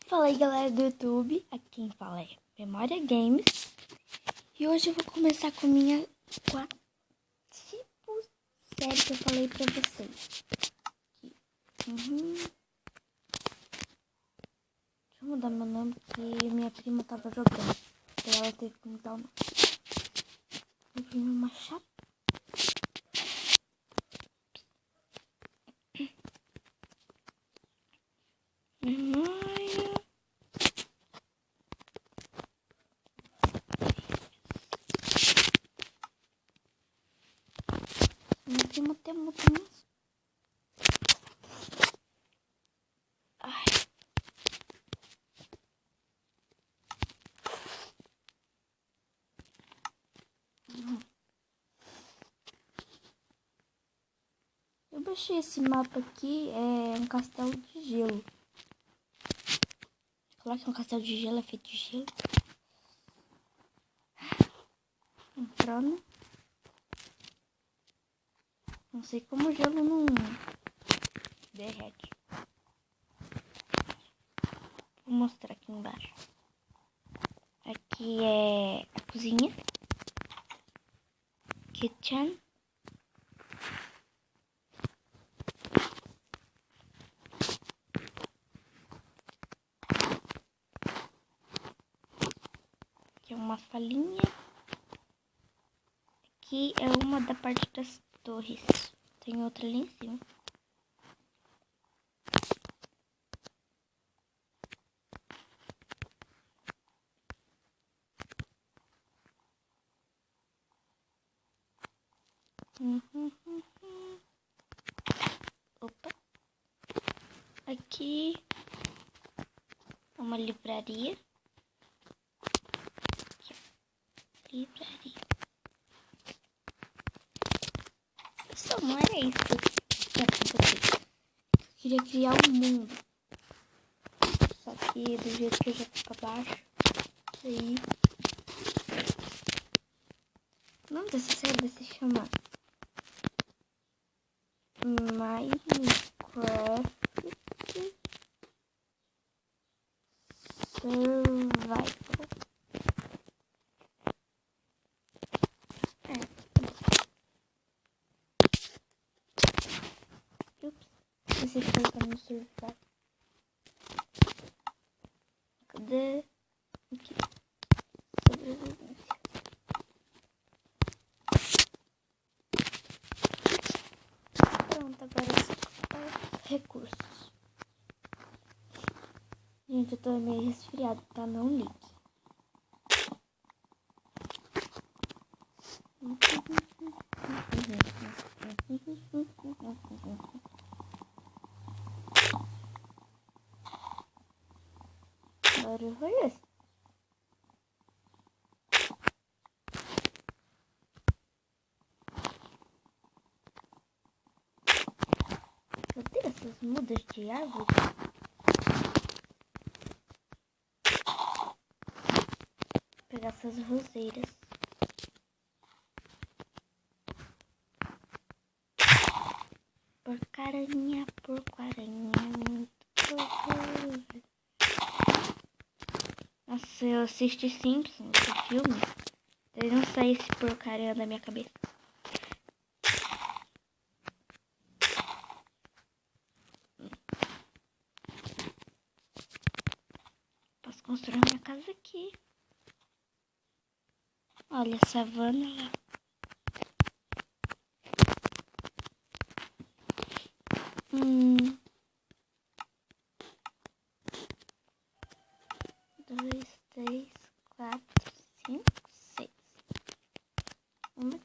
Fala aí, galera do YouTube, aqui quem fala é Memória Games. E hoje eu vou começar com a minha série que eu falei pra vocês. Deixa eu mudar meu nome, porque minha prima tava jogando. E ela teve que mudar o nome. Minha prima é uma chata. Memória. Minha prima até mudou isso. Ai. Eu baixei esse mapa aqui, é um castelo de gelo. Falar que é um castelo de gelo, é feito de gelo. Entrando. Não sei como o gelo não derrete. Vou mostrar aqui embaixo. Aqui é a cozinha. Kitchen. Aqui é uma salinha. Aqui é uma da parte das torres. Tem outra ali em cima. Opa. Aqui é uma livraria. Aqui, ó. Livraria. Pessoal, não era isso que eu queria criar um mundo. Só que do jeito que eu já fui pra baixo. Isso aí. O nome dessa série vai se chamar Minecraft Survival. Esse colocar no survival. Cadê? Aqui. Sobrevivência. Pronto, agora é recursos. Gente, eu tô meio resfriado, tá? Não ligue. Agora foi esse. Eu tenho essas mudas de árvore. Vou pegar essas roseiras. Porcaranha, porcaranha. Nossa, eu assisti Simpsons, esse filme. Daí não sai esse porcaria da minha cabeça. Posso construir minha casa aqui. Olha a savana lá. Dois, três, quatro, cinco, seis. Uma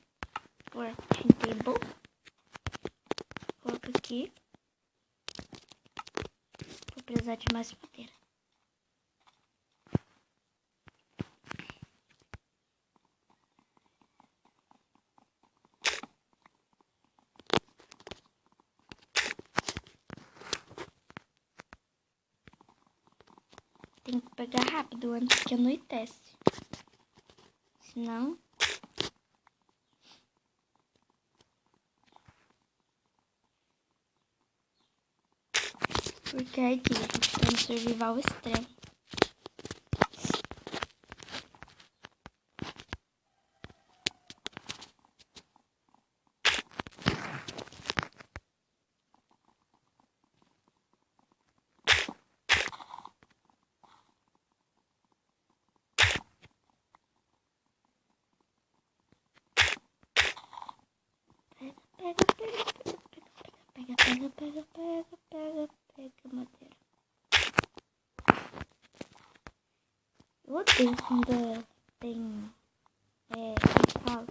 crafting table. Coloco aqui. Vou precisar de mais madeira. Tem que pegar rápido antes que anoitece. Senão... Porque quer que a gente tá no survival extremo. Pega madeira. Eu odeio quando tem como fala?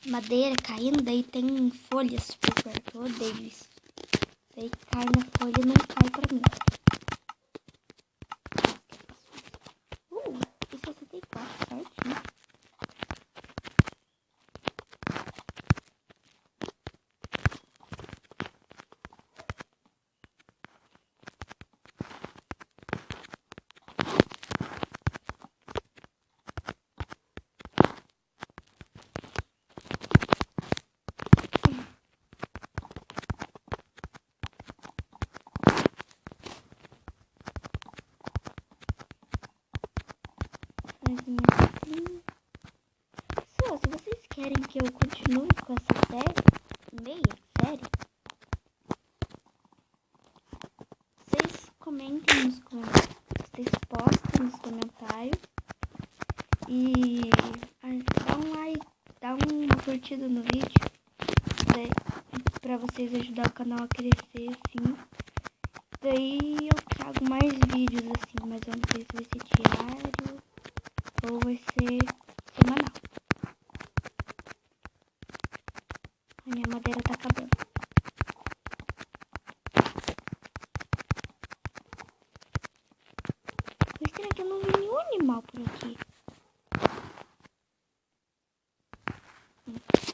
Madeira caindo, daí tem folhas por perto. Eu odeio isso. Daí cai na folha e não cai pra mim. Isso é 74, certo? Né? Assim. Pessoal, se vocês querem que eu continue com essa meia série, vocês comentem nos comentários. Vocês postem nos comentários. E dá um like, dá uma curtida no vídeo. Pra vocês ajudar o canal a crescer, assim. Daí eu trago mais vídeos, assim. Mas eu não sei se vai ser diário ou vai ser semanal. A minha madeira tá acabando. Mas será que eu não vi nenhum animal por aqui?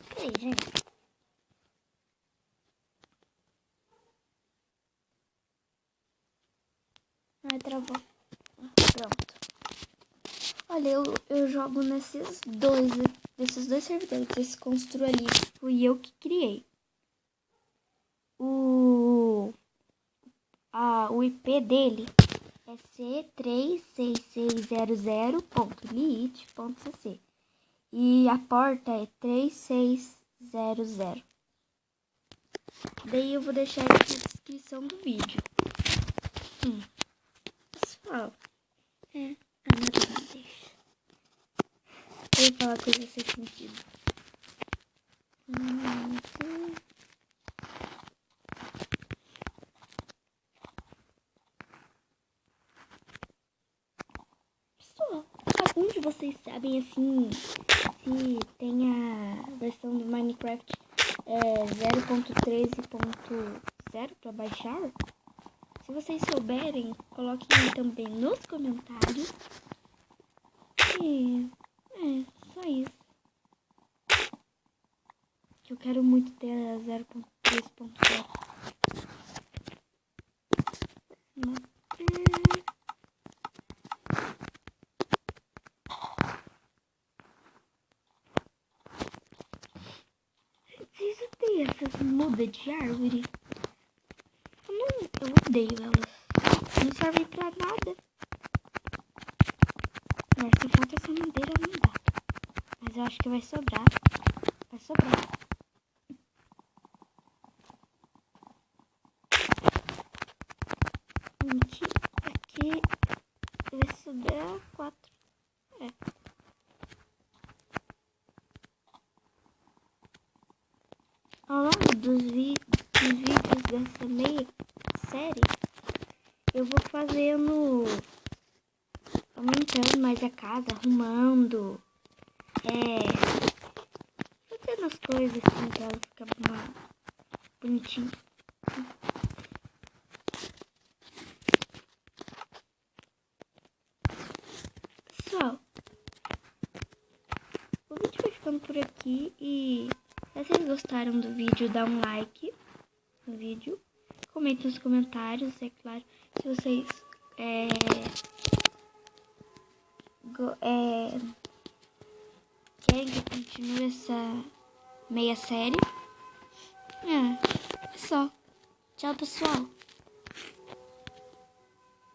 Peraí, gente. Ai, travou. Pronto. Olha, eu jogo nesses dois servidores. Esse Constru ali fui eu que criei. O IP dele é c36600.lit.cc e a porta é 3600. Daí eu vou deixar aqui na descrição do vídeo. Pessoal, não deixa. Eu vou falar coisa sem sentido. Pessoal, algum de vocês sabem assim se tem a versão do Minecraft 0.13.0 para baixar? Se vocês souberem, coloquem aí também nos comentários. E só isso. Que eu quero muito ter a 0.3.0. Vocês odeiam essas mudas de árvore? Eu odeio elas. Não servem pra nada. Mas se falta essa madeira não dá. Mas eu acho que vai sobrar. Vai sobrar. Aqui vai sobrar 4. Ao longo dos vídeos dessa meia série, eu vou fazendo, aumentando mais a casa, arrumando, fazendo as coisas assim pra ela ficar bonitinha. Pessoal, o vídeo vai ficando por aqui e se vocês gostaram do vídeo, dá um like no vídeo. Comentem nos comentários, é claro. Se vocês querem que eu continue essa meia série. É só. Tchau, pessoal.